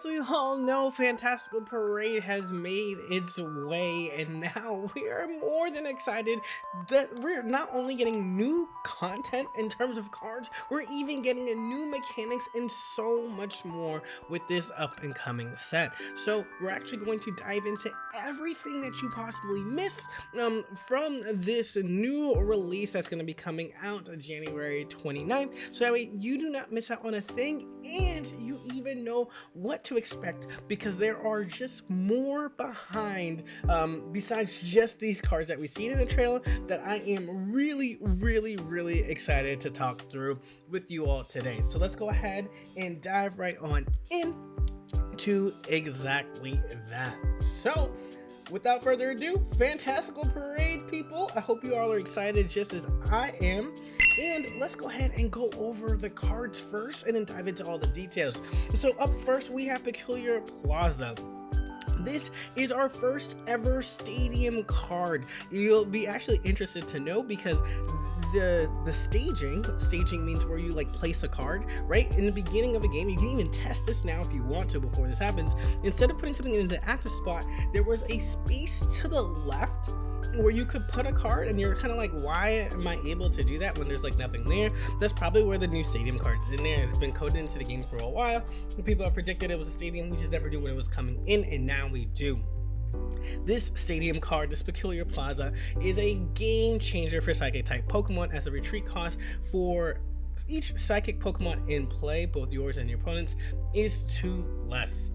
as we all know, Fantastical Parade has made its way, and now we are more than excited that we're not only getting new content in terms of cards, we're even getting a new mechanics and so much more with this up and coming set. So we're actually going to dive into everything that you possibly missed from this new release that's going to be coming out January 29th, so that way you do not miss out on a thing and you even know what to expect, because there are just more behind besides just these cards that we've seen in the trailer that I am really excited to talk through with you all today. So let's go ahead and dive right on in to exactly that. So without further ado, Fantastical Parade people, I hope you all are excited just as I am. And let's go ahead and go over the cards first and then dive into all the details. So up first, we have Peculiar Plaza. This is our first ever stadium card. You'll be actually interested to know because the staging means where you like place a card right in the beginning of a game. You can even test this now if you want to before this happens. Instead of putting something in the active spot, there was a space to the left where you could put a card, and you're kind of like, why am I able to do that when there's like nothing there? That's probably where the new stadium card's in there. It's been coded into the game for a while. People have predicted it was a stadium. We just never knew when it was coming in, and now we do. This stadium card, this Peculiar Plaza, is a game changer for Psychic type Pokemon, as a retreat cost for each Psychic Pokemon in play, both yours and your opponent's, is 2 less.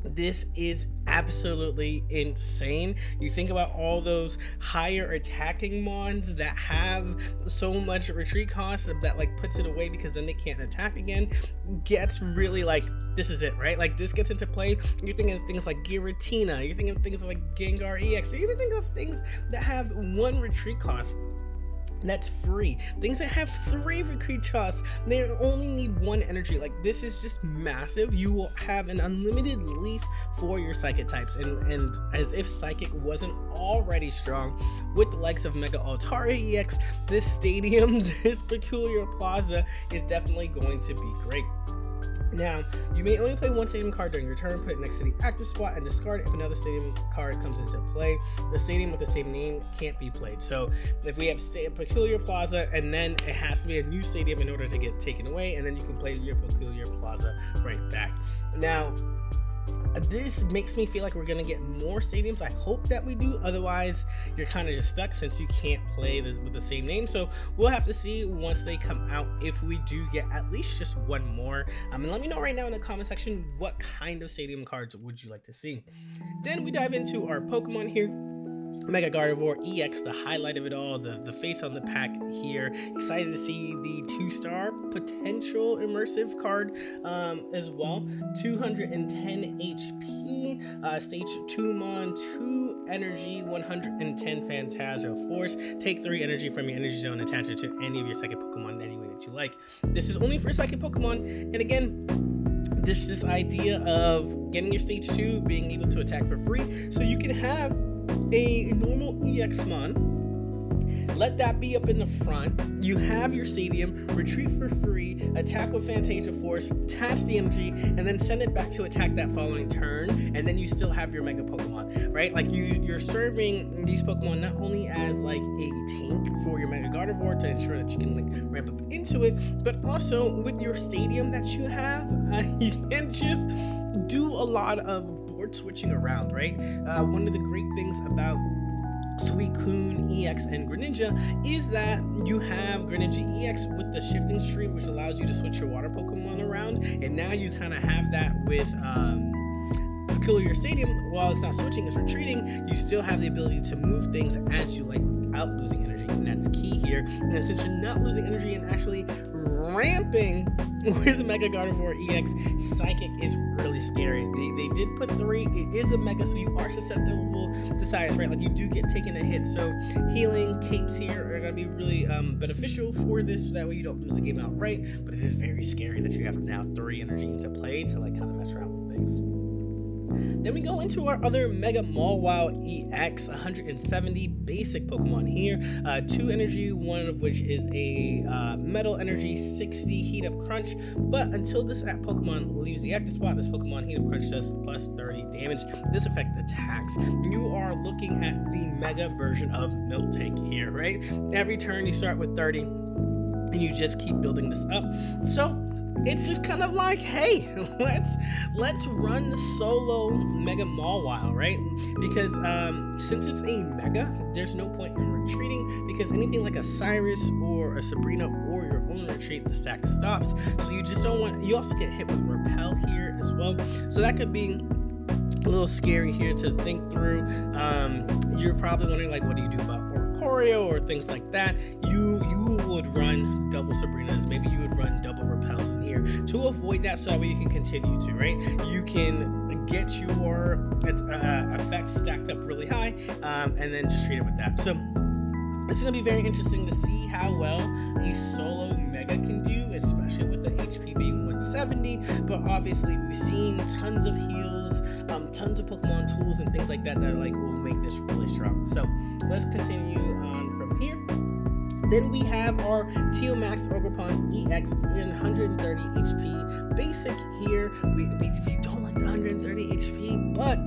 This is absolutely insane. You think about all those higher attacking mons that have so much retreat cost that like puts it away because then they can't attack again. Gets really like, this is it, right? Like this gets into play. You're thinking of things like Giratina, you're thinking of things like Gengar EX, or even think of things that have 1 retreat cost that's free. Things that have 3 retreat costs, they only need 1 energy. Like this is just massive. You will have an unlimited leaf for your Psychic types, and as if Psychic wasn't already strong with the likes of Mega Altaria EX, this stadium, this Peculiar Plaza is definitely going to be great. Now, you may only play 1 stadium card during your turn, put it next to the active spot, and discard it if another stadium card comes into play. The stadium with the same name can't be played. So if we have Peculiar Plaza, and then it has to be a new stadium in order to get taken away, and then you can play your Peculiar Plaza right back. Now, this makes me feel like we're gonna get more stadiums. I hope that we do, otherwise you're kind of just stuck since you can't play this with the same name. So we'll have to see once they come out if we do get at least just 1 more. And let me know right now in the comment section, what kind of stadium cards would you like to see. Then we dive into our Pokemon here. Mega Gardevoir EX, the highlight of it all, the face on the pack here. Excited to see the 2-star potential immersive card as well. 210 HP, stage 2 Mon, 2 energy, 110 Phantasma Force. Take 3 energy from your energy zone, attach it to any of your Psychic Pokemon any way that you like. This is only for Psychic Pokemon, and again, this idea of getting your stage 2 being able to attack for free, so you can have a normal EX Mon, let that be up in the front. You have your stadium, retreat for free, attack with Phantasma Force, attach the energy, and then send it back to attack that following turn, and then you still have your Mega Pokemon, right? Like you're serving these Pokemon not only as like a tank for your Mega Gardevoir to ensure that you can like ramp up into it, but also with your stadium that you have, you can just do a lot of board switching around, right? One of the great things about Suicune EX and Greninja is that you have Greninja EX with the shifting stream, which allows you to switch your water Pokemon around, and now you kind of have that with Peculiar Stadium. While it's not switching, it's retreating, you still have the ability to move things as you like without losing energy, and that's key here. And since you're not losing energy and actually ramping with Mega Gardevoir EX, Psychic is really scary. They did put 3, it is a Mega, so you are susceptible to Cyrus, right? Like you do get taken a hit, so healing capes here are going to be really beneficial for this, so that way you don't lose the game outright, but it is very scary that you have now 3 energy into play to like kind of mess around with things. Then we go into our other Mega Mawwow EX, 170 basic Pokemon here, 2 energy, one of which is a metal energy, 60 heat up crunch, but until this Pokemon leaves the active spot, this Pokemon heat up crunch does plus 30 damage. This effect attacks. You are looking at the mega version of Miltank here, right? Every turn you start with 30 and you just keep building this up. So it's just kind of like, hey, let's run the solo Mega Mawwow, right? Because since it's a Mega, there's no point in retreating, because anything like a Cyrus or a Sabrina or your own retreat, the stack stops. So you just don't want. You also get hit with Repel here as well, so that could be a little scary here to think through. You're probably wondering, like, what do you do about Choreo or things like that? You would run double Sabrinas, maybe you would run double Repels in here to avoid that, so that way you can continue to, right? You can get your effects stacked up really high, and then just treat it with that. So it's going to be very interesting to see how well a solo Mega can do, especially with the HP being 170, but obviously we've seen tons of heals, tons of Pokemon tools and things like that that like will make this really strong. So let's continue on from here. Then we have our Teal Max Ogerpon EX in 130 HP basic here. We don't like the 130 HP, but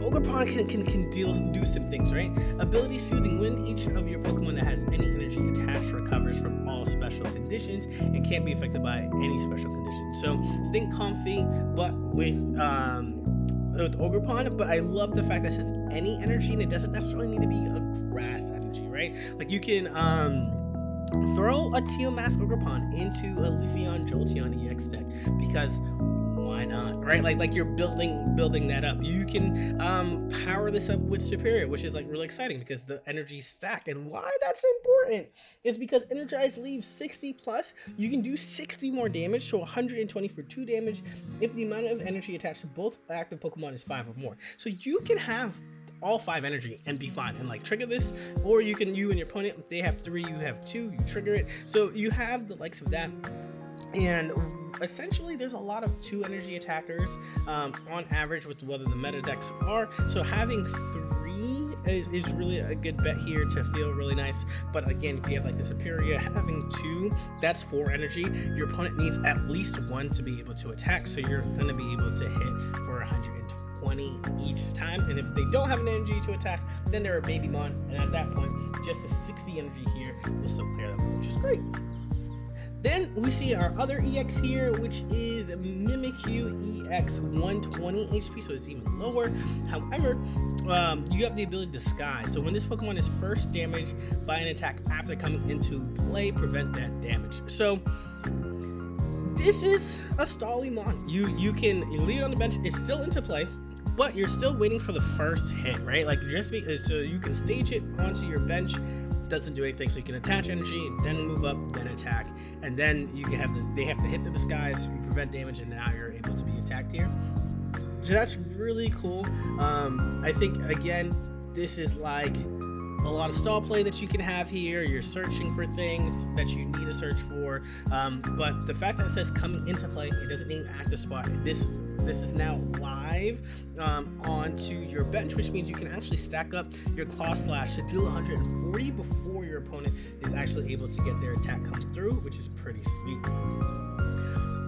Ogerpon can do some things, right? Ability Soothing Wind. Each of your Pokemon that has any energy attached recovers from all special conditions and can't be affected by any special condition. So think Comfy, but with Ogerpon. But I love the fact that it says any energy, and it doesn't necessarily need to be a grass energy, right? Like you can throw a Teal Mask Ogerpon into a Leafeon Jolteon EX deck, because why not, right? Like you're building that up. You can power this up with Superior, which is like really exciting because the energy's stacked. And why that's important is because Energized leaves 60 plus, you can do 60 more damage, so 120 for 2 damage if the amount of energy attached to both active Pokemon is 5 or more. So you can have all 5 energy and be fine and like trigger this, or you and your opponent, if they have 3, you have 2, you trigger it. So you have the likes of that. And essentially there's a lot of 2 energy attackers on average with whether the meta decks are, so having 3 is really a good bet here to feel really nice. But again, if you have like the Superior, having 2, that's 4 energy. Your opponent needs at least 1 to be able to attack, so you're going to be able to hit for 120 each time. And if they don't have an energy to attack, then they're a Babymon, and at that point just a 60 energy here will still clear them, which is great. Then we see our other EX here, which is Mimikyu EX 120 HP, so it's even lower. However, you have the ability to Disguise. So when this Pokemon is first damaged by an attack after coming into play, prevent that damage. So this is a Stallymon. You can leave it on the bench. It's still into play, but you're still waiting for the first hit, right? Like so you can stage it onto your bench. Doesn't do anything, so you can attach energy and then move up, then attack, and then you can have they have to hit the Disguise, you prevent damage, and now you're able to be attacked here. So that's really cool. I think again, this is like a lot of stall play that you can have here. You're searching for things that you need to search for, but the fact that it says coming into play, it doesn't mean active spot. This is now live onto your bench, which means you can actually stack up your Claw Slash to deal 140 before your opponent is actually able to get their attack come through, which is pretty sweet.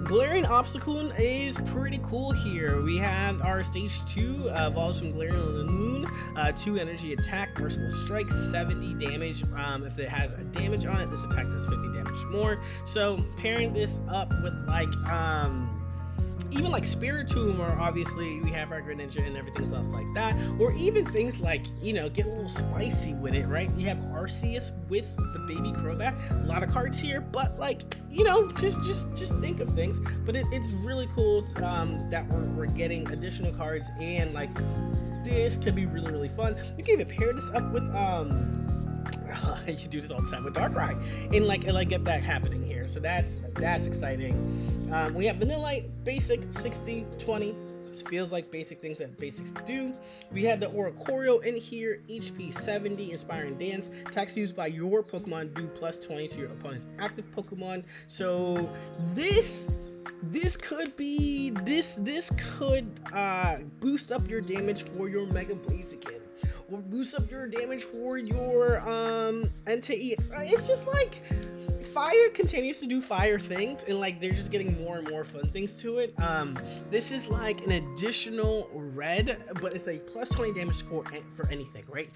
Glaring Obstacle is pretty cool here. We have our stage 2 evolves from Glaring Lanoon, 2 energy attack, Merciless Strike, 70 damage. If it has a damage on it, this attack does 50 damage more. So pairing this up with like even like Spiritomb, or obviously we have our Greninja and everything else like that, or even things like, you know, get a little spicy with it, right? We have Arceus with the Baby Crobat. A lot of cards here, but like, you know, just think of things. But it's really cool that we're getting additional cards, and like this could be really fun. You can even pair this up with you do this all the time with Darkrai, and like get that happening here. So that's exciting. We have Vanillite, basic 60-20. It feels like basic things that basics do. We have the Oricorio in here, HP 70, Inspiring Dance. Attacks used by your Pokemon do plus 20 to your opponent's active Pokemon. So this this could be this could boost up your damage for your Mega Blaziken, or boost up your damage for your NTEX. It's just like fire continues to do fire things, and like they're just getting more and more fun things to it. This is like an additional red, but it's a plus 20 damage for anything, right?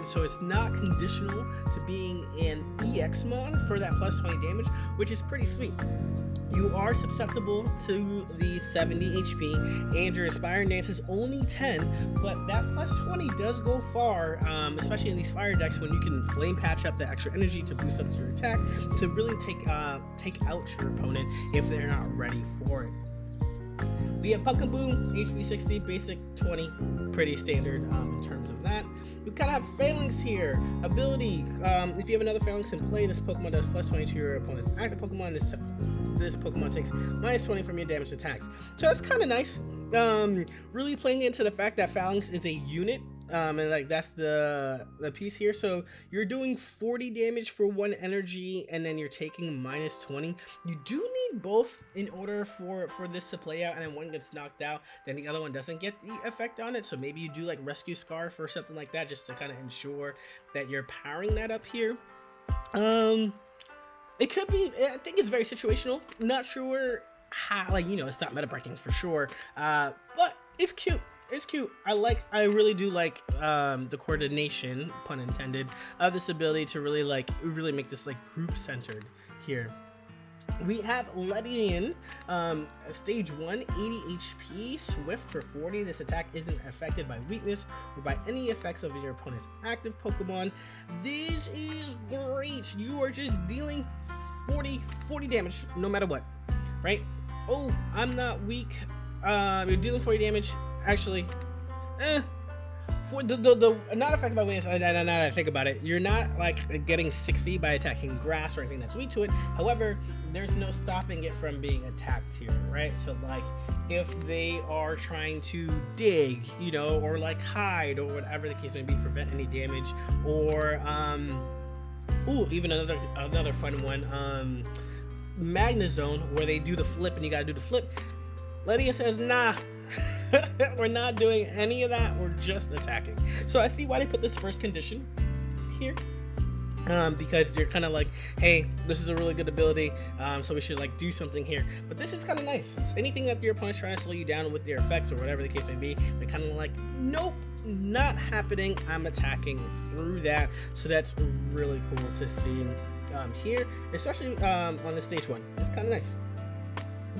So it's not conditional to being an EX mon for that plus 20 damage, which is pretty sweet. You are susceptible to the 70 HP, and your Inspiring Dance is only 10, but that plus 20 does go far, especially in these fire decks when you can flame patch up the extra energy to boost up your attack, to really take out your opponent if they're not ready for it. We have Pumpkin HP 60, basic 20, pretty standard in terms of that. We kind of have Phalanx here. Ability, if you have another Phalanx in play, this Pokemon does plus 20 to your opponent's active Pokemon. This Pokemon takes minus 20 from your damage attacks. So that's kind of nice. Really playing into the fact that Phalanx is a unit. And like that's the piece here. So you're doing 40 damage for one energy, and then you're taking minus 20. You do need both in order for this to play out, and then one gets knocked out, then the other one doesn't get the effect on it. So maybe you do like Rescue Scarf or something like that, just to kind of ensure that you're powering that up here. It could be, I think it's very situational. Not sure how, like, you know, it's not meta breaking for sure, but it's cute. It's cute. I really do like the coordination, pun intended, of this ability to really make this like group centered here. We have Ledian, stage 1, 80 HP, Swift for 40. This attack isn't affected by weakness or by any effects of your opponent's active Pokemon. This is great. You are just dealing 40 damage no matter what, right? Oh, I'm not weak. You're dealing 40 damage. Actually, for the not affected by weakness. Now that I think about it, you're not like getting 60 by attacking grass or anything that's weak to it. However, there's no stopping it from being attacked here, right? So like if they are trying to dig, you know, or like hide or whatever the case may be, prevent any damage, or even another fun one, Magnezone, where they do the flip and you gotta do the flip. Ledian says, nah. We're not doing any of that, we're just attacking. So I see why they put this first condition here, because they're kind of like, hey, this is a really good ability, so we should like do something here. But this is kind of nice. It's anything that your opponent's trying to slow you down with their effects or whatever the case may be, they're kind of like, nope, not happening, I'm attacking through that. So that's really cool to see here, especially on the stage 1. It's kind of nice.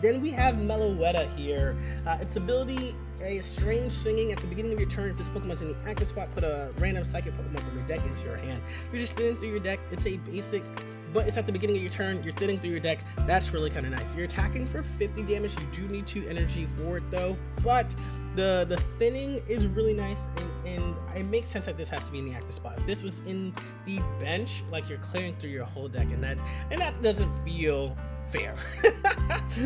Then we have Meloetta here. Its ability is Strange Singing. At the beginning of your turn, if this Pokemon's in the active spot, put a random psychic Pokemon from your deck into your hand. You're just thinning through your deck. It's a basic, but it's at the beginning of your turn. You're thinning through your deck. That's really kind of nice. You're attacking for 50 damage. You do need 2 energy for it though, but the thinning is really nice, and it makes sense that this has to be in the active spot. If this was in the bench, like you're clearing through your whole deck, and that doesn't feel fair.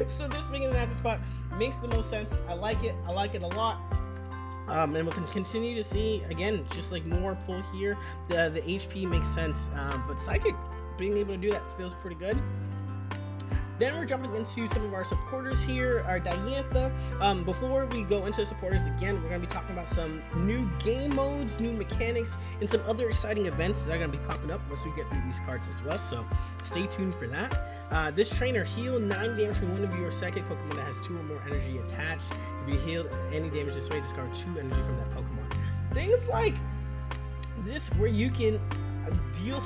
So this being in the active spot makes the most sense. I like it a lot. And we'll continue to see, again, just like more pull here. The HP makes sense, but Psychic being able to do that feels pretty good. Then we're jumping into some of our supporters here, our Diantha. Before we go into supporters, again, we're going to be talking about some new game modes, new mechanics, and some other exciting events that are going to be popping up once we get through these cards as well, so stay tuned for that. This trainer, heal 9 damage from one of your psychic Pokemon that has 2 or more energy attached. If you heal any damage this way, discard 2 energy from that Pokemon. Things like this, where you can deal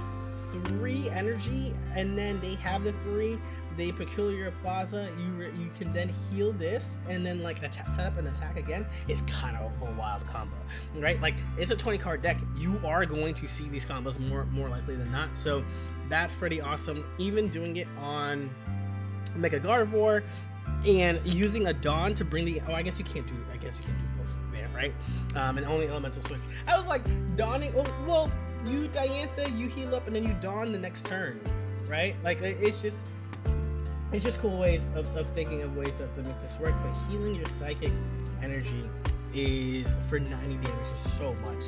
3 energy, and then they have the 3, they Peculiar Plaza, you can then heal this and then like set up an attack again. It's kind of a wild combo, right? Like, it's a 20 card deck. You are going to see these combos more likely than not, so that's pretty awesome. Even doing it on Mega Gardevoir and using a Dawn to bring the, I guess you can't do both there, right? And only elemental switch. I was like, Dawning, well, you Diantha, you heal up and then you Dawn the next turn, right? Like, it's just cool ways of thinking of ways to make this work. But healing your psychic energy is for 90 damage is so much.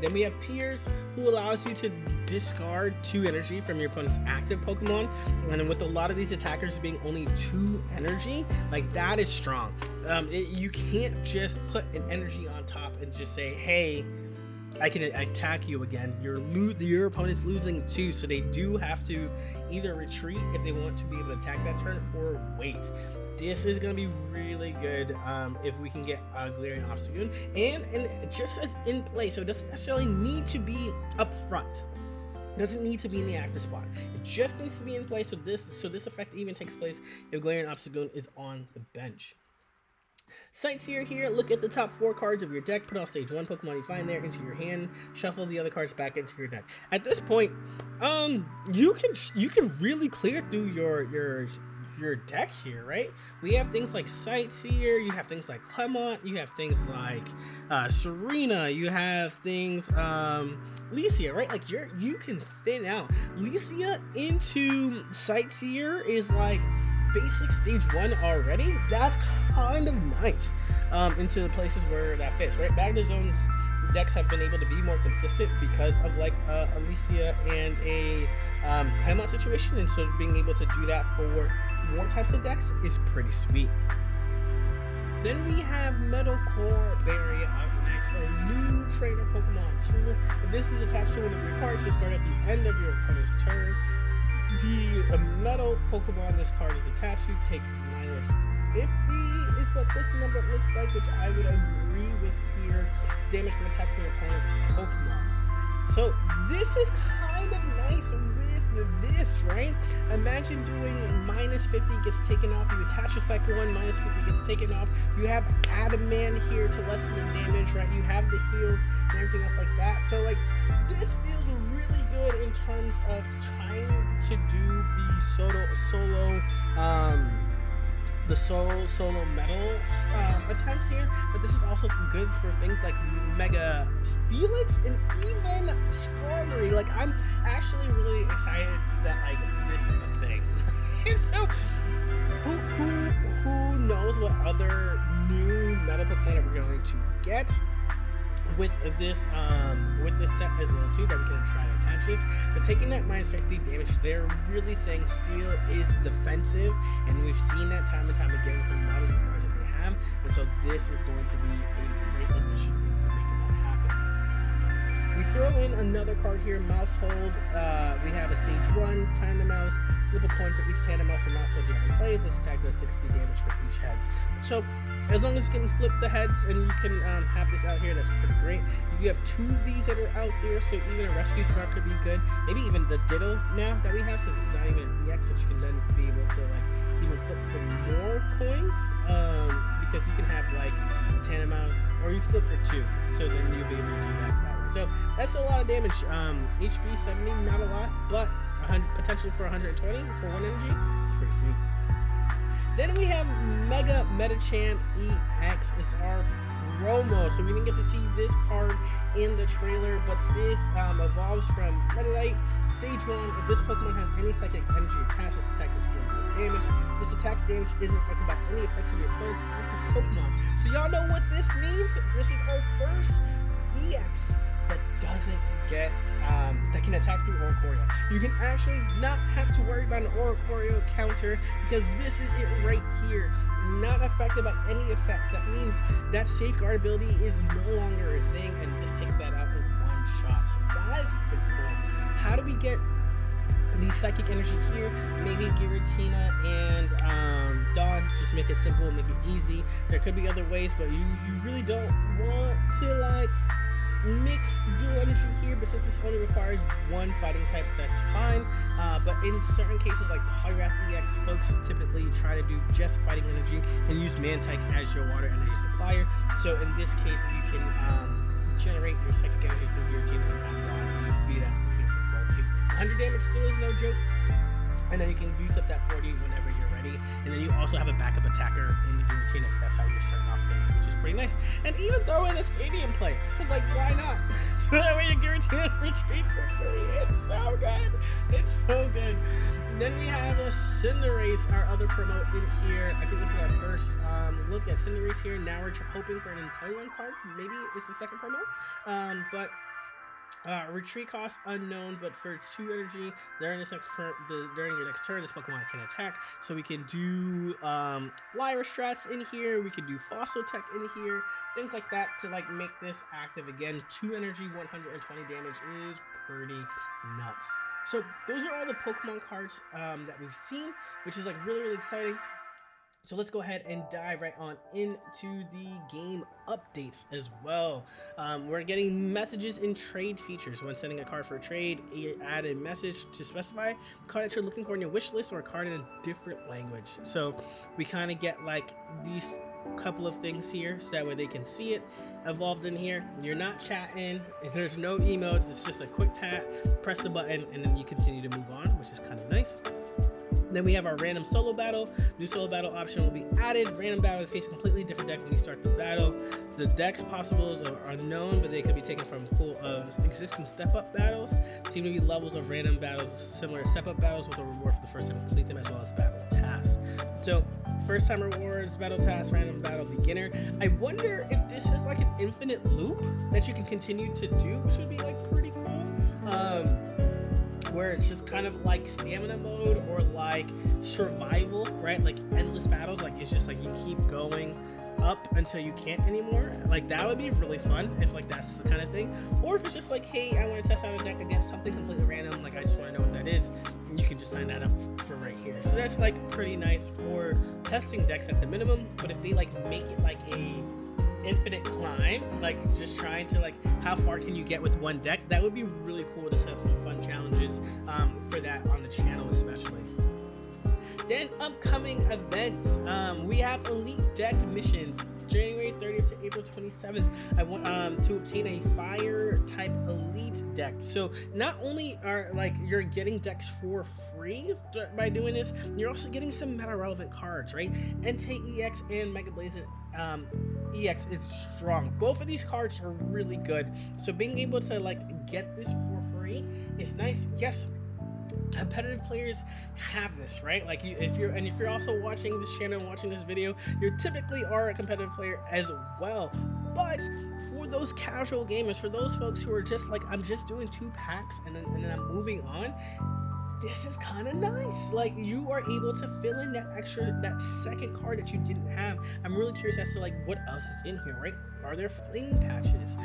Then we have Piers, who allows you to discard 2 energy from your opponent's active Pokemon. And then with a lot of these attackers being only 2 energy, like that is strong. You can't just put an energy on top and just say, hey, I can attack you again. Your opponent's losing 2, so they do have to either retreat if they want to be able to attack that turn or wait. This is going to be really good if we can get Galarian Obstagoon, and it just says in play, so it doesn't necessarily need to be up front. It doesn't need to be in the active spot. It just needs to be in play, so this effect even takes place if Galarian Obstagoon is on the bench. Sightseer here, look at the top 4 cards of your deck, put all stage 1 Pokemon you find there into your hand, shuffle the other cards back into your deck. At this point, you can really clear through your deck here, right? We have things like Sightseer, you have things like Clement, you have things like Serena, you have things Licia, right? Like you can thin out. Licia into Sightseer is like basic stage 1 already. That's kind of nice into the places where that fits, right? Back to zones decks have been able to be more consistent because of like Alicia and a Clement situation, and so being able to do that for more types of decks is pretty sweet. Then we have Metal Core Berry up next, a new trainer Pokemon tool. If this is attached to one of your cards, you'll start at the end of your opponent's turn. The metal Pokemon this card is attached to takes minus 50 is what this number looks like, which I would agree with here. Damage from attacks from your opponent's Pokemon. So this is kind of nice with this, right? Imagine doing minus 50 gets taken off. You attach a Cycle 1, minus 50 gets taken off. You have Adaman here to lessen the damage, right? You have the heals and everything else like that. So like this feels really good in terms of trying to do the solo metal attempts here, but this is also good for things like Mega Steelix and even Skarmory. Like I'm actually really excited that like this is a thing. And so who knows what other new metal Pokemon we're going to get with this set as well too, that we can try to attach this. But taking that minus 50 damage, they're really saying Steel is defensive, and we've seen that time and time again from a lot of these cards that they have, and so this is going to be a great addition into making that happen. We throw in another card here, Mousehold. We have a stage 1 Tandemaus. Flip a coin for each Tandemaus or Mousehold you haven't played. This attack does 60 damage for each heads. So as long as you can flip the heads and you can have this out here, that's pretty great. You have 2 of these that are out there, so even a Rescue Scarf could be good. Maybe even the Ditto now that we have, since it's not even an EX, that you can then be able to like even flip for more coins, because you can have like Tandemaus, or you flip for 2, so then you'll be able to do that way. So that's a lot of damage. HP 70, not a lot, but potential for 120 for 1 energy. It's pretty sweet. Then we have Mega Metachan EX. It's our promo, so we didn't get to see this card in the trailer, but this evolves from Metalite. Stage 1, if this Pokemon has any psychic energy attached, this attack does 4 damage. This attack's damage isn't affected by any effects of your opponent's active Pokemon. So y'all know what this means? This is our first EX that doesn't get that can attack through Oricorio. You can actually not have to worry about an Oricorio counter, because this is it right here. Not affected by any effects. That means that safeguard ability is no longer a thing, and this takes that out in 1 shot. So that is pretty cool. How do we get the psychic energy here? Maybe Giratina and Dawn. Just make it simple, make it easy. There could be other ways, but you really don't want to like mix dual energy here, but since this only requires 1 fighting type, that's fine. But in certain cases like Poliwrath EX, folks typically try to do just fighting energy and use Mantike as your water energy supplier. So in this case, you can generate your psychic energy through Giratina and Dawn, be that the case as well too. 100 damage still is no joke, and then you can boost up that 40 whenever you're ready. And then you also have a backup attacker in the Giratina if that's how you're starting off things, which is pretty nice. And even throw in a stadium play, because like why not? So that way your Giratina retreats for free. It's so good. It's so good. Then we have a Cinderace, our other promo in here. I think this is our first look at Cinderace here. Now we're hoping for an Inteleon card. Maybe it's the second promo. But Retreat cost unknown, but for 2 energy during during your next turn, this Pokemon can attack. So we can do Lyra strats in here. We can do Fossil Tech in here, things like that to like make this active again. 2 energy, 120 damage is pretty nuts. So those are all the Pokemon cards that we've seen, which is like really exciting. So let's go ahead and dive right on into the game updates as well. We're getting messages in trade features. When sending a card for a trade, add a message to specify a card that you're looking for in your wish list or a card in a different language. So we kind of get like these couple of things here so that way they can see it evolved in here. You're not chatting, there's no emotes, it's just a quick tap, press the button, and then you continue to move on, which is kind of nice. Then we have our random solo battle. New solo battle option will be added. Random battle will face a completely different deck when you start the battle. The decks possibles are unknown, but they could be taken from cool existing step-up battles. Seem to be levels of random battles similar to step-up battles with a reward for the first time to complete them, as well as battle tasks. So first time rewards, battle tasks, random battle, beginner. I wonder if this is like an infinite loop that you can continue to do, which would be like pretty cool. Where it's just kind of like stamina mode or like survival, right? Like endless battles, like it's just like you keep going up until you can't anymore. Like that would be really fun if like that's the kind of thing. Or if it's just like, hey, I want to test out a deck against something completely random, like I just want to know what that is, and you can just sign that up for right here. So that's like pretty nice for testing decks at the minimum. But if they like make it like a infinite climb, like just trying to like how far can you get with one deck, that would be really cool to set up some fun challenges for that on the channel especially. Then upcoming events, we have elite deck missions January 30th to April 27th. I want to obtain a fire type elite deck. So not only are like you're getting decks for free by doing this, you're also getting some meta relevant cards, right? Entei EX and Mega Blazing EX is strong. Both of these cards are really good. So being able to like get this for free is nice. Yes, competitive players have this, right? Like if you're also watching this channel and watching this video, you typically are a competitive player as well. But for those casual gamers, for those folks who are just like, I'm just doing 2 packs and then I'm moving on, this is kind of nice. Like you are able to fill in that second card that you didn't have. I'm really curious as to like what else is in here, right? Are there fling patches?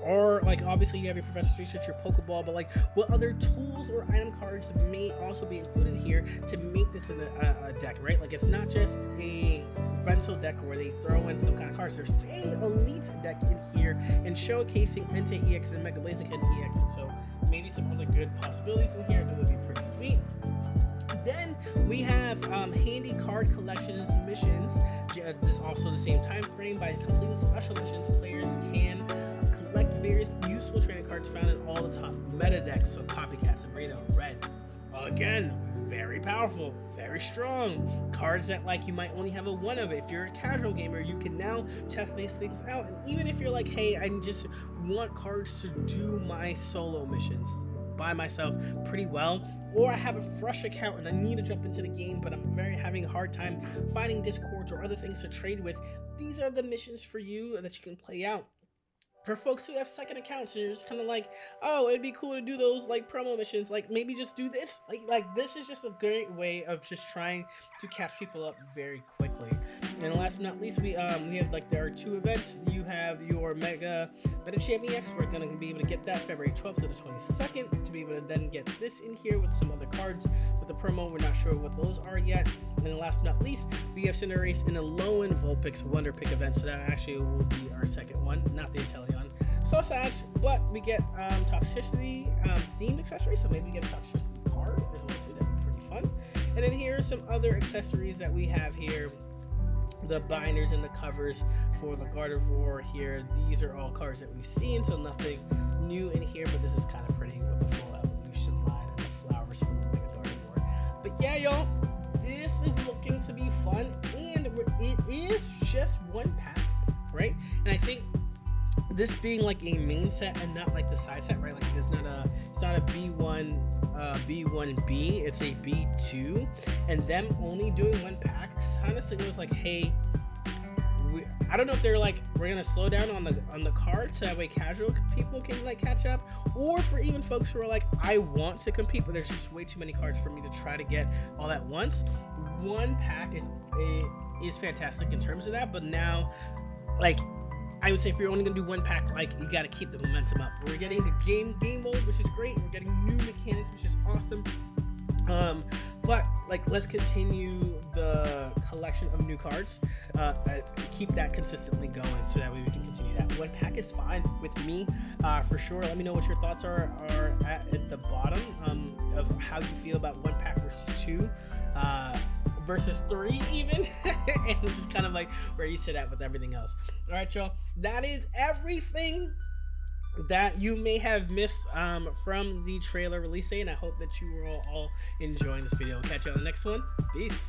Or like obviously you have your Professor's Research, your Pokeball, but like what other tools or item cards may also be included here to make this in a deck, right? Like it's not just a rental deck where they throw in some kind of cards. They're saying elite deck in here and showcasing Entei EX and Mega Blazing EX, and so maybe some other good possibilities in here that would be pretty sweet. Then we have handy card collections missions. This also the same time frame. By completing special missions, players can collect various useful trading cards found in all the top meta decks. So Copycat, Sabrina, Red. Again, very powerful, very strong. Cards that like you might only have a one of. If you're a casual gamer, you can now test these things out. And even if you're like, hey, I just want cards to do my solo missions by myself pretty well, or I have a fresh account and I need to jump into the game, but I'm having a hard time finding discords or other things to trade with, these are the missions for you that you can play out. For folks who have second accounts and you're just kind of like, oh, it'd be cool to do those like promo missions, like maybe just do this. Like this is just a great way of just trying to catch people up very quickly. And last but not least, we have like there are 2 events. You have your Mega Champion EX. We're gonna be able to get that February 12th to the 22nd to be able to then get this in here with some other cards with the promo. We're not sure what those are yet. And then last but not least, we have Cinderace in a Lowen Vulpix Wonder Pick event. So that actually will be our second one, not the Inteleon. So sad, but we get toxicity themed accessories, so maybe we get a toxicity card as well too. That'd be pretty fun. And then here are some other accessories that we have here. The binders and the covers for the Gardevoir here. These are all cards that we've seen, so nothing new in here, but this is kind of pretty with the full evolution line and the flowers from the Mega Gardevoir. But yeah, y'all, this is looking to be fun, and it is just 1 pack, right? And I think this being like a main set and not like the side set, right? Like it's not a B1 B1B, it's a B2, and them only doing 1 pack kind of signals like, hey, I don't know if they're like, we're gonna slow down on the cards so that way casual people can like catch up, or for even folks who are like, I want to compete but there's just way too many cards for me to try to get all at once. One pack is fantastic in terms of that, but now, like, I would say if you're only gonna do one pack, like, you gotta keep the momentum up. We're getting the game mode, which is great. We're getting new mechanics, which is awesome. But like, let's continue the collection of new cards. Keep that consistently going so that way we can continue that. One pack is fine with me, for sure. Let me know what your thoughts are at the bottom of how you feel about one pack versus two, versus three even, and just kind of like where you sit at with everything else. All right, y'all, that is everything that you may have missed from the trailer release day, and I hope that you were all enjoying this video. We'll catch you on the next one. Peace.